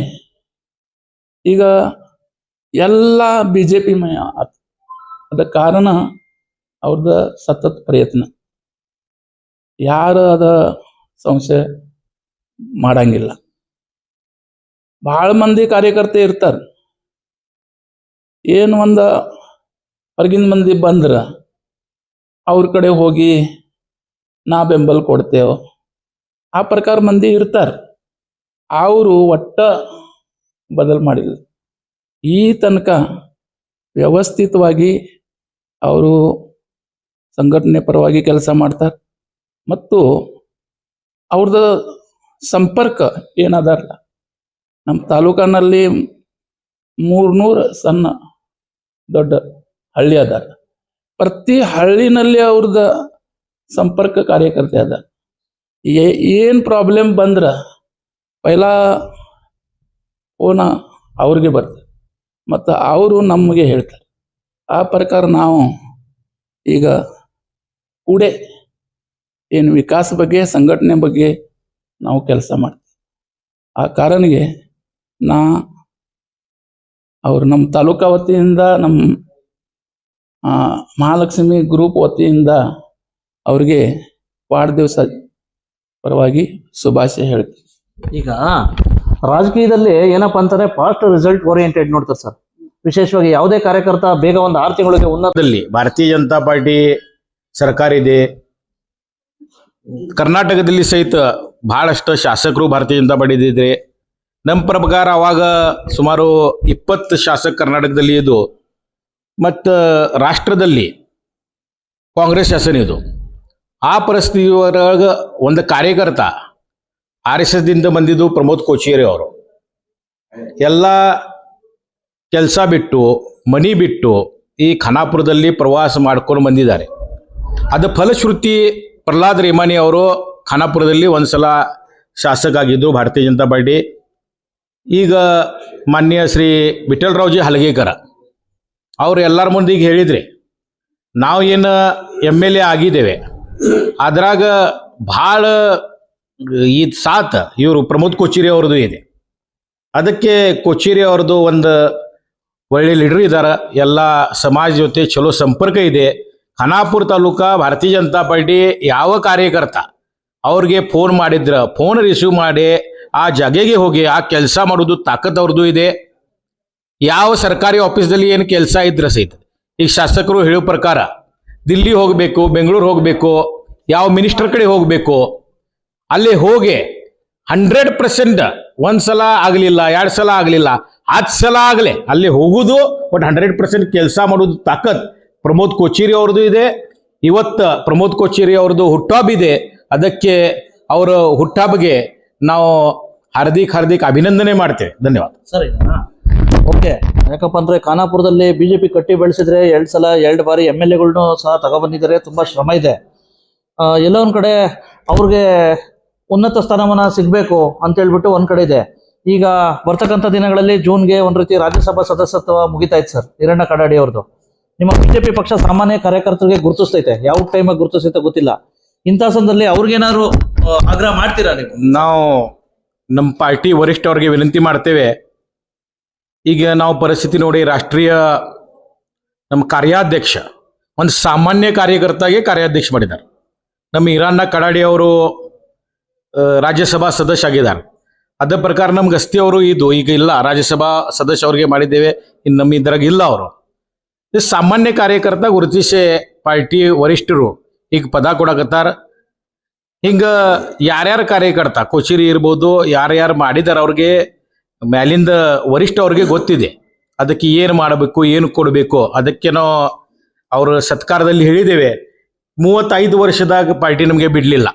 Speaker 6: ಈಗ ಎಲ್ಲ BJP ಮಯ ಆತ. ಅದಕ್ಕೆ ಕಾರಣ ಅವ್ರದ ಸತತ ಪ್ರಯತ್ನ, ಯಾರು ಅದ ಸಂಶಯ ಮಾಡಂಗಿಲ್ಲ. ಭಾಳ ಮಂದಿ ಕಾರ್ಯಕರ್ತೆ ಇರ್ತಾರೆ, ಏನು ಒಂದು ಹೊರಗಿನ ಮಂದಿ ಬಂದ್ರ ಅವ್ರ ಕಡೆ ಹೋಗಿ ನಾ ಬೆಂಬಲ ಕೊಡ್ತೇವೆ, ಆ ಪ್ರಕಾರ ಮಂದಿ ಇರ್ತಾರೆ. ಅವರು ಒಟ್ಟ ಬದಲು ಮಾಡಿಲ್ಲ. ಈ ತನಕ ವ್ಯವಸ್ಥಿತವಾಗಿ ಅವರು ಸಂಘಟನೆ ಪರವಾಗಿ ಕೆಲಸ ಮಾಡ್ತಾರೆ. ಮತ್ತು ಅವ್ರದ್ದು ಸಂಪರ್ಕ ಏನದಾರಲ್ಲ, ನಮ್ಮ ತಾಲೂಕಿನಲ್ಲಿ 300 ಸಣ್ಣ ದೊಡ್ಡ ಹಳ್ಳಿ ಅದಾರ. ಪ್ರತಿ ಹಳ್ಳಿನಲ್ಲಿ ಅವ್ರದ ಸಂಪರ್ಕ ಕಾರ್ಯಕರ್ತೆ ಅದ. ಏನು ಪ್ರಾಬ್ಲಮ್ ಬಂದ್ರೆ ಪೈಲ ಫೋನ ಅವ್ರಿಗೆ ಬರ್ತದೆ ಮತ್ತು ಅವರು ನಮಗೆ ಹೇಳ್ತಾರೆ. ಆ ಪ್ರಕಾರ ನಾವು ಈಗ ಕೂಡೆ ಏನು ವಿಕಾಸ ಬಗ್ಗೆ, ಸಂಘಟನೆ ಬಗ್ಗೆ ನಾವು ಕೆಲಸ ಮಾಡ್ತೀವಿ. ಆ ಕಾರಣಕ್ಕೆ ಅವರು ನಮ್ಮ ತಾಲೂಕಾ ವತಿಯಿಂದ, ನಮ್ಮ ಮಹಾಲಕ್ಷ್ಮಿ ಗ್ರೂಪ್ ವತಿಯಿಂದ ಅವ್ರಿಗೆ ವಾರ್ಡ್ ದಿವಸ ಪರವಾಗಿ ಶುಭಾಶಯ ಹೇಳ್ತೀವಿ.
Speaker 3: ಈಗ ರಾಜಕೀಯದಲ್ಲಿ ಏನಪ್ಪ ಅಂತಾರೆ, ಫಾಸ್ಟ್ ರಿಸಲ್ಟ್ ಓರಿಯೆಂಟೆಡ್ ನೋಡ್ತಾರೆ ಸರ್. ವಿಶೇಷವಾಗಿ ಯಾವುದೇ ಕಾರ್ಯಕರ್ತ ಬೇಗ ಒಂದು 6 ತಿಂಗಳಿಗೆ ಉನ್ನತ
Speaker 7: ಭಾರತೀಯ ಜನತಾ ಪಾರ್ಟಿ ಸರ್ಕಾರ ಇದೆ. ಕರ್ನಾಟಕದಲ್ಲಿ ಸಹಿತ ಬಹಳಷ್ಟು ಶಾಸಕರು ಭಾರತೀಯ ಜನತಾ ಪಾರ್ಟಿ ಇದ್ದಿದ್ರೆ, ನಮ್ಮ ಪ್ರಕಾರ ಅವಾಗ ಸುಮಾರು 20 ಶಾಸಕ ಕರ್ನಾಟಕದಲ್ಲಿ ಇದು, ಮತ್ತು ರಾಷ್ಟ್ರದಲ್ಲಿ ಕಾಂಗ್ರೆಸ್ ಶಾಸನ ಇದು. ಆ ಪರಿಸ್ಥಿತಿಯೊಳಗೆ ಒಂದು ಕಾರ್ಯಕರ್ತ RSS ದಿಂದ ಬಂದಿದ್ದು ಪ್ರಮೋದ್ ಕೋಚೇರಿ ಅವರು ಎಲ್ಲ ಕೆಲಸ ಬಿಟ್ಟು ಮನಿ ಬಿಟ್ಟು ಈ ಖಾನಾಪುರದಲ್ಲಿ ಪ್ರವಾಸ ಮಾಡ್ಕೊಂಡು ಬಂದಿದ್ದಾರೆ. ಅದು ಫಲಶ್ರುತಿ ಪ್ರಹ್ಲಾದ್ ರೇಮಾನಿ ಅವರು ಖಾನಾಪುರದಲ್ಲಿ ಒಂದ್ಸಲ ಶಾಸಕ ಆಗಿದ್ದು ಭಾರತೀಯ ಜನತಾ ಪಾರ್ಟಿ. ಈಗ ಮಾನ್ಯ ಶ್ರೀ ವಿಠಲರಾವ್ಜಿ ಹಲಗೇಕರ ಅವರು ಎಲ್ಲರ ಮುಂದೆ ಈಗ ಹೇಳಿದ್ರಿ, ನಾವು ಏನು MLA ಆಗಿದ್ದೇವೆ, ಅದ್ರಾಗ ಭಾಳ ಈ ಸಾತ್ ಇವರು ಪ್ರಮೋದ್ ಕೋಚೇರಿ ಅವ್ರದ್ದು ಇದೆ. ಅದಕ್ಕೆ ಕೋಚೇರಿ ಅವ್ರದ್ದು ಒಂದು ಒಳ್ಳೆ ಲೀಡರ್ ಇದ್ದಾರೆ, ಎಲ್ಲ ಸಮಾಜ ಜೊತೆ ಚಲೋ ಸಂಪರ್ಕ ಇದೆ. ಖಾನಾಪುರ ತಾಲೂಕಾ ಭಾರತೀಯ ಜನತಾ ಪಾರ್ಟಿ ಯಾವ ಕಾರ್ಯಕರ್ತ ಅವ್ರಿಗೆ ಫೋನ್ ಮಾಡಿದ್ರ ಫೋನ್ ರಿಸೀವ್ ಮಾಡಿ ಆ ಜಾಗೆಗೆ ಹೋಗಿ ಆ ಕೆಲಸ ಮಾಡೋದು ತಾಕತ್ ಅವ್ರದ್ದು ಇದೆ. ಯಾವ ಸರ್ಕಾರಿ ಆಫೀಸ್ದಲ್ಲಿ ಏನು ಕೆಲಸ ಇದ್ರೆ ಸಹಿತ ಈಗ ಶಾಸಕರು ಹೇಳೋ ಪ್ರಕಾರ ದಿಲ್ಲಿ ಹೋಗಬೇಕು, ಬೆಂಗಳೂರು ಹೋಗಬೇಕು, ಯಾವ ಮಿನಿಸ್ಟರ್ ಕಡೆ ಹೋಗಬೇಕು, ಅಲ್ಲಿ ಹೋಗಿ 100% ಒಂದ್ಸಲ ಆಗಲಿಲ್ಲ, 2 ಸಲ ಆಗಲಿಲ್ಲ, 10 ಸಲ ಆಗಲಿ ಅಲ್ಲಿ ಹೋಗುದು, ಬಟ್ 100% ಕೆಲಸ ಮಾಡೋದು ತಾಕತ್ ಪ್ರಮೋದ್ ಕೋಚೇರಿ ಅವ್ರದ್ದು ಇದೆ. ಇವತ್ತು ಪ್ರಮೋದ್ ಕೋಚೇರಿ ಅವ್ರದ್ದು ಹುಟ್ಟಹಬ್ಬ ಇದೆ. ಅದಕ್ಕೆ ಅವರ ಹುಟ್ಟಹಬ್ಬಗೆ ನಾವು ಹಾರ್ದಿಕ ಅಭಿನಂದನೆ ಮಾಡ್ತೇವೆ. ಧನ್ಯವಾದ.
Speaker 3: ಸರಿ, ಓಕೆ. ಯಾಕಪ್ಪ ಅಂದ್ರೆ ಖಾನಾಪುರದಲ್ಲಿ ಬಿಜೆಪಿ ಕಟ್ಟಿ ಬೆಳೆಸಿದ್ರೆ 2 ಬಾರಿ MLAಗಳ್ನು ಸಹ ತಗೊಬಂದಿದ್ದಾರೆ. ತುಂಬಾ ಶ್ರಮ ಇದೆ. ಎಲ್ಲ ಒಂದ್ ಕಡೆ ಅವ್ರಿಗೆ ಉನ್ನತ ಸ್ಥಾನಮಾನ ಸಿಗ್ಬೇಕು ಅಂತ ಹೇಳ್ಬಿಟ್ಟು ಒಂದ್ ಕಡೆ ಇದೆ. ಈಗ ಬರ್ತಕ್ಕಂಥ ದಿನಗಳಲ್ಲಿ ಜೂನ್ಗೆ ಒಂದ್ ರೀತಿ ರಾಜ್ಯಸಭಾ ಸದಸ್ಯತ್ವ ಮುಗಿತಾ ಇತ್ತು ಸರ್, ಹಿರಣ್ಣ ಕಡಾಡಿ ಅವ್ರದ್ದು. ನಿಮ್ಮ ಬಿಜೆಪಿ ಪಕ್ಷ ಸಾಮಾನ್ಯ ಕಾರ್ಯಕರ್ತರಿಗೆ ಗುರುತಿಸ್ತೈತೆ, ಯಾವ ಟೈಮಾಗ ಗುರುತಿಸ್ತೈತೆ ಗೊತ್ತಿಲ್ಲ. ಇಂಥ ಸಂದರ್ಭದಲ್ಲಿ ಅವ್ರಿಗೇನಾದ್ರು ಆಗ್ರಹ ಮಾಡ್ತೀರಾ ನೀವು?
Speaker 7: ನಾವು ನಮ್ಮ ಪಾರ್ಟಿ ವರಿಷ್ಠ ಅವ್ರಿಗೆ ವಿನಂತಿ ಮಾಡ್ತೇವೆ. ಈಗ ನಾವು ಪರಿಸ್ಥಿತಿ ನೋಡಿ, ರಾಷ್ಟ್ರೀಯ ನಮ್ಮ ಕಾರ್ಯಾಧ್ಯಕ್ಷ ಒಂದು ಸಾಮಾನ್ಯ ಕಾರ್ಯಕರ್ತಾಗೆ ಕಾರ್ಯಾಧ್ಯಕ್ಷ ಮಾಡಿದ್ದಾರೆ. ನಮ್ಮ ಹಿರಣ್ಣ ಕಡಾಡಿ ಅವರು ರಾಜ್ಯಸಭಾ ಸದಸ್ಯ ಆಗಿದ್ದಾರೆ. ಅದ ಪ್ರಕಾರ ನಮ್ಗೆ ಗಸ್ತಿ ಅವರು ಇದು ಈಗ ಇಲ್ಲ, ರಾಜ್ಯಸಭಾ ಸದಸ್ಯ ಅವ್ರಿಗೆ ಮಾಡಿದ್ದೇವೆ, ಇನ್ನು ನಮ್ಮ ಇದ್ರಾಗ ಇಲ್ಲ. ಅವರು ಸಾಮಾನ್ಯ ಕಾರ್ಯಕರ್ತ ಗುರುತಿಸಿ ಪಾರ್ಟಿ ವರಿಷ್ಠರು ಈಗ ಪದ ಕೊಡಕತ್ತಾರ. ಹಿಂಗೆ ಯಾರ್ಯಾರ ಕಾರ್ಯಕರ್ತ ಕೋಚೇರಿ ಇರ್ಬೋದು, ಯಾರ್ಯಾರು ಮಾಡಿದಾರೆ ಅವ್ರಿಗೆ ಮ್ಯಾಲಿಂದ ವರಿಷ್ಠ ಅವ್ರಿಗೆ ಗೊತ್ತಿದೆ ಅದಕ್ಕೆ ಏನು ಮಾಡಬೇಕು, ಏನು ಕೊಡಬೇಕು. ಅದಕ್ಕೆ ನಾವು ಅವ್ರ ಸತ್ಕಾರದಲ್ಲಿ ಹೇಳಿದ್ದೇವೆ. 35 ವರ್ಷದಾಗ ಪಾರ್ಟಿ ನಮಗೆ ಬಿಡಲಿಲ್ಲ.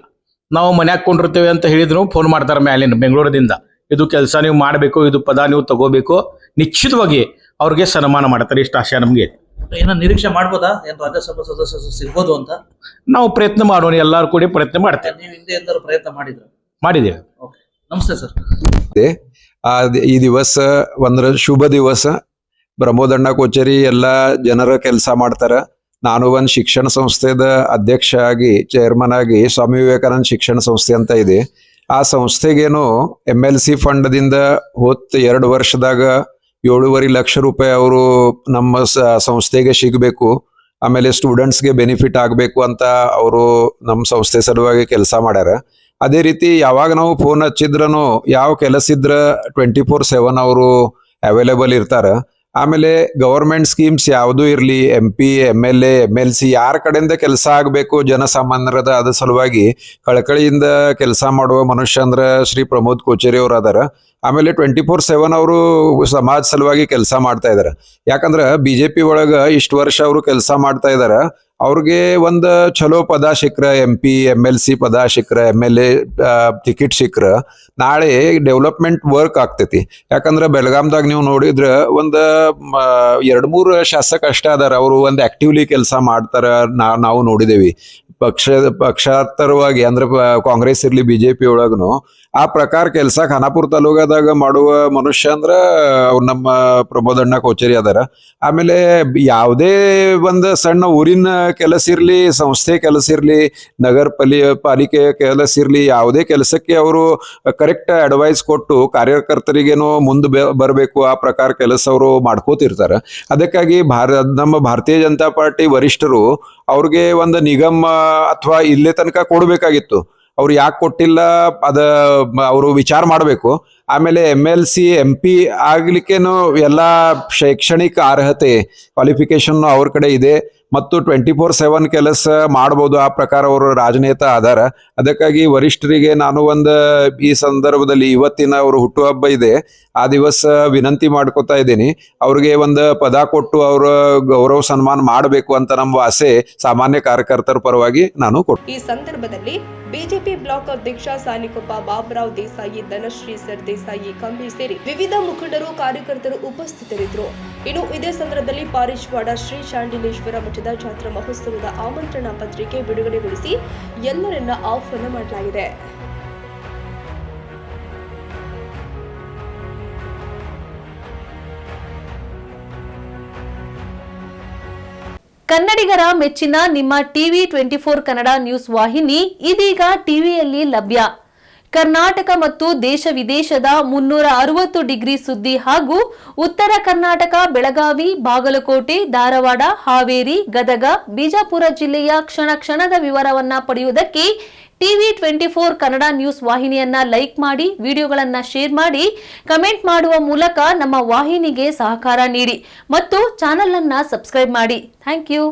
Speaker 7: ನಾವು ಮನ್ಯಾಗ ಕೊಂಡಿರ್ತೇವೆ ಅಂತ ಹೇಳಿದ್ರು ಫೋನ್ ಮಾಡ್ತಾರೆ ಮ್ಯಾಲಿನ ಬೆಂಗಳೂರದಿಂದ, ಇದು ಕೆಲಸ ನೀವು ಮಾಡಬೇಕು, ಇದು ಪದ ನೀವು ತಗೋಬೇಕು, ನಿಶ್ಚಿತವಾಗಿ ಅವ್ರಿಗೆ ಸನ್ಮಾನ ಮಾಡ್ತಾರೆ. ಇಷ್ಟು ಆಶಯ ನಮಗೆ.
Speaker 3: ಏನೋ ನಿರೀಕ್ಷೆ ಮಾಡ್ಬೋದಾ, ಏನ್ ರಾಜ್ಯಸಭಾ ಸದಸ್ಯ ಸಿಗ್ಬೋದು ಅಂತ?
Speaker 7: ನಾವು ಪ್ರಯತ್ನ ಮಾಡೋಣ, ಎಲ್ಲರೂ ಕೂಡಿ ಪ್ರಯತ್ನ ಮಾಡ್ತೇವೆ.
Speaker 3: ನೀವು ಹಿಂದೆ ಎಂದಾರು ಪ್ರಯತ್ನ
Speaker 7: ಮಾಡಿದ್ದೇವೆ.
Speaker 3: ಓಕೆ, ನಮಸ್ತೆ ಸರ್.
Speaker 8: ಈ ದಿವಸ ಒಂದ್ರ ಶುಭ ದಿವಸ. ಪ್ರಮೋದಣ್ಣ ಕೋಚೇರಿ ಎಲ್ಲ ಜನರ ಕೆಲಸ ಮಾಡ್ತಾರ. ನಾನು ಒಂದು ಶಿಕ್ಷಣ ಸಂಸ್ಥೆದ ಅಧ್ಯಕ್ಷ ಆಗಿ, ಚೇರ್ಮನ್ ಆಗಿ ಸ್ವಾಮಿ ವಿವೇಕಾನಂದ ಶಿಕ್ಷಣ ಸಂಸ್ಥೆ ಅಂತ ಇದೆ. ಆ ಸಂಸ್ಥೆಗೇನು MLC ಫಂಡ್ದಿಂದ ಹೋತ್ 2 ವರ್ಷದಾಗ 7.5 ಲಕ್ಷ ರೂಪಾಯಿ ಅವರು ನಮ್ಮ ಸಂಸ್ಥೆಗೆ ಸಿಗಬೇಕು, ಆಮೇಲೆ ಸ್ಟೂಡೆಂಟ್ಸ್ಗೆ ಬೆನಿಫಿಟ್ ಆಗಬೇಕು ಅಂತ ಅವರು ನಮ್ಮ ಸಂಸ್ಥೆ ಸಲುವಾಗಿ ಕೆಲಸ ಮಾಡ್ಯಾರ. ಅದೇ ರೀತಿ ಯಾವಾಗ ನಾವು ಫೋನ್ ಹಚ್ಚಿದ್ರೂ ಯಾವ ಕೆಲಸ ಇದ್ರ 24/7 ಅವರು ಅವೈಲೇಬಲ್ ಇರ್ತಾರ. ಆಮೇಲೆ ಗವರ್ಮೆಂಟ್ ಸ್ಕೀಮ್ಸ್ ಯಾವುದೂ ಇರಲಿ, MP, MLA, MLC ಯಾರ ಕಡೆಯಿಂದ ಕೆಲಸ ಆಗಬೇಕು ಜನಸಾಮಾನ್ಯರದ, ಅದ್ರ ಸಲುವಾಗಿ ಕಳಕಳಿಯಿಂದ ಕೆಲಸ ಮಾಡುವ ಮನುಷ್ಯ ಅಂದ್ರೆ ಶ್ರೀ ಪ್ರಮೋದ್ ಕೋಚೇರಿ ಅವರು ಅದಾರ. ಆಮೇಲೆ 24/7 ಅವರು ಸಮಾಜ ಸಲುವಾಗಿ ಕೆಲಸ ಮಾಡ್ತಾ ಇದಾರೆ. ಯಾಕಂದ್ರೆ BJP ಒಳಗೆ ಇಷ್ಟು ವರ್ಷ ಅವರು ಕೆಲಸ ಮಾಡ್ತಾ ಇದಾರೆ. ಅವ್ರಿಗೆ ಒಂದು ಚಲೋ ಪದ ಸಿಕ್ಕ್ರ, MP, MLC ಪದ ಸಿಕ್ಕ್ರ, MLA ಟಿಕೆಟ್ ಸಿಕ್ಕ್ರ, ನಾಳೆ ಡೆವಲಪ್ಮೆಂಟ್ ವರ್ಕ್ ಆಗ್ತೈತಿ. ಯಾಕಂದ್ರೆ ಬೆಳಗಾಂದಾಗ ನೀವು ನೋಡಿದ್ರೆ ಒಂದು 2-3 ಶಾಸಕ ಅಷ್ಟೇ ಅದಾರ, ಅವರು ಒಂದು ಆಕ್ಟಿವ್ಲಿ ಕೆಲಸ ಮಾಡ್ತಾರ. ನಾವು ನೋಡಿದೇವಿ ಪಕ್ಷಾಂತರವಾಗಿ, ಅಂದ್ರೆ ಕಾಂಗ್ರೆಸ್ ಇರ್ಲಿ BJP ಒಳಗನು ಆ ಪ್ರಕಾರ ಕೆಲಸ ಖಾನಾಪುರ ತಾಲೂಕದಾಗ ಮಾಡುವ ಮನುಷ್ಯ ಅಂದ್ರ ಅವ್ರು ನಮ್ಮ ಪ್ರಮೋದಣ್ಣ ಕೋಚೇರಿ ಅದಾರ. ಆಮೇಲೆ ಯಾವುದೇ ಒಂದು ಸಣ್ಣ ಊರಿನ ಕೆಲಸ ಇರ್ಲಿ, ಸಂಸ್ಥೆ ಕೆಲಸ ಇರ್ಲಿ, ನಗರ ಪಾಲಿಕೆ ಕೆಲಸ ಇರ್ಲಿ, ಯಾವುದೇ ಕೆಲಸಕ್ಕೆ ಅವರು ಕರೆಕ್ಟ್ ಅಡ್ವೈಸ್ ಕೊಟ್ಟು ಕಾರ್ಯಕರ್ತರಿಗೇನೋ ಮುಂದೆ ಬರಬೇಕು ಆ ಪ್ರಕಾರ ಕೆಲಸ ಅವರು ಮಾಡ್ಕೋತಿರ್ತಾರೆ. ಅದಕ್ಕಾಗಿ ನಮ್ಮ ಭಾರತೀಯ ಜನತಾ ಪಾರ್ಟಿ ವರಿಷ್ಠರು ಅವ್ರಿಗೆ ಒಂದು ನಿಗಮ ಅಥವಾ ಇಲ್ಲೇ ತನಕ ಕೊಡಬೇಕಾಗಿತ್ತು. ಅವ್ರು ಯಾಕೆ ಕೊಟ್ಟಿಲ್ಲ ಅದ ಅವರು ವಿಚಾರ ಮಾಡಬೇಕು. ಆಮೇಲೆ MLC MP ಆಗ್ಲಿಕ್ಕೇನು ಎಲ್ಲ ಶೈಕ್ಷಣಿಕ ಅರ್ಹತೆ ಕ್ವಾಲಿಫಿಕೇಶನ್ ಅವ್ರ ಕಡೆ ಇದೆ ಮತ್ತು 24/7 ಕೆಲಸ ಮಾಡ್ಬೋದು. ಆ ಪ್ರಕಾರ ಅವರು ರಾಜನೇತ ಆದಾರ. ಅದಕ್ಕಾಗಿ ವರಿಷ್ಠರಿಗೆ ನಾನು ಈ ಸಂದರ್ಭದಲ್ಲಿ ಇವತ್ತಿನ ಅವ್ರ ಹುಟ್ಟುಹಬ್ಬ ಇದೆ, ಆ ದಿವಸ ವಿನಂತಿ ಮಾಡ್ಕೊತಾ ಇದ್ದೀನಿ, ಅವ್ರಿಗೆ ಪದ ಕೊಟ್ಟು ಅವರ ಗೌರವ ಸನ್ಮಾನ ಮಾಡಬೇಕು ಅಂತ ನಮ್ಮ ಆಸೆ ಸಾಮಾನ್ಯ ಕಾರ್ಯಕರ್ತರ ಪರವಾಗಿ ನಾನು ಕೊಟ್ಟು.
Speaker 2: ಈ ಸಂದರ್ಭದಲ್ಲಿ ಬಿಜೆಪಿ ಬ್ಲಾಕ್ ಅಧ್ಯಕ್ಷ ಸಾನಿಕೊಪ್ಪ ಬಾಬುರಾವ್ ದೇಸಾಯಿ, ಧನಶ್ರೀ ಸರ್ದೇಸಾಯಿ ಕಂಬಿ ಸೇರಿ ವಿವಿಧ ಮುಖಂಡರು ಕಾರ್ಯಕರ್ತರು ಉಪಸ್ಥಿತರಿದ್ದರು. ಇನ್ನು ಇದೇ ಸಂದರ್ಭದಲ್ಲಿ ಪಾರಿಶ್ವಾಡ ಶ್ರೀ ಶಾಂಡಿಲೇಶ್ವರ ಮಠದ ಜಾತ್ರಾ ಮಹೋತ್ಸವದ ಆಮಂತ್ರಣ ಪತ್ರಿಕೆ ಬಿಡುಗಡೆಗೊಳಿಸಿ ಎಲ್ಲರನ್ನ ಆಹ್ವಾನ ಮಾಡಲಾಗಿದೆ.
Speaker 9: ಕನ್ನಡಿಗರ ಮೆಚ್ಚಿನ ನಿಮ್ಮ ಟಿವಿ 24 ಕನ್ನಡ ನ್ಯೂಸ್ ವಾಹಿನಿ ಇದೀಗ ಟಿವಿಯಲ್ಲಿ ಲಭ್ಯ. ಕರ್ನಾಟಕ ಮತ್ತು ದೇಶ ವಿದೇಶದ 360 ಡಿಗ್ರಿ ಸುದ್ದಿ ಹಾಗೂ ಉತ್ತರ ಕರ್ನಾಟಕ, ಬೆಳಗಾವಿ, ಬಾಗಲಕೋಟೆ, ಧಾರವಾಡ, ಹಾವೇರಿ, ಗದಗ, ಬಿಜಾಪುರ ಜಿಲ್ಲೆಯ ಕ್ಷಣ ಕ್ಷಣದ ವಿವರವನ್ನ ಪಡೆಯುವುದಕ್ಕೆ ಟಿವಿ 24 ಕನ್ನಡ ನ್ಯೂಸ್ ವಾಹಿನಿಯನ್ನ ಲೈಕ್ ಮಾಡಿ, ವಿಡಿಯೋಗಳನ್ನ ಶೇರ್ ಮಾಡಿ, ಕಮೆಂಟ್ ಮಾಡುವ ಮೂಲಕ ನಮ್ಮ ವಾಹಿನಿಗೆ ಸಹಕಾರ ನೀಡಿ ಮತ್ತು ಚಾನೆಲ್ ಅನ್ನ ಸಬ್ಸ್ಕ್ರೈಬ್ ಮಾಡಿ. Thank you.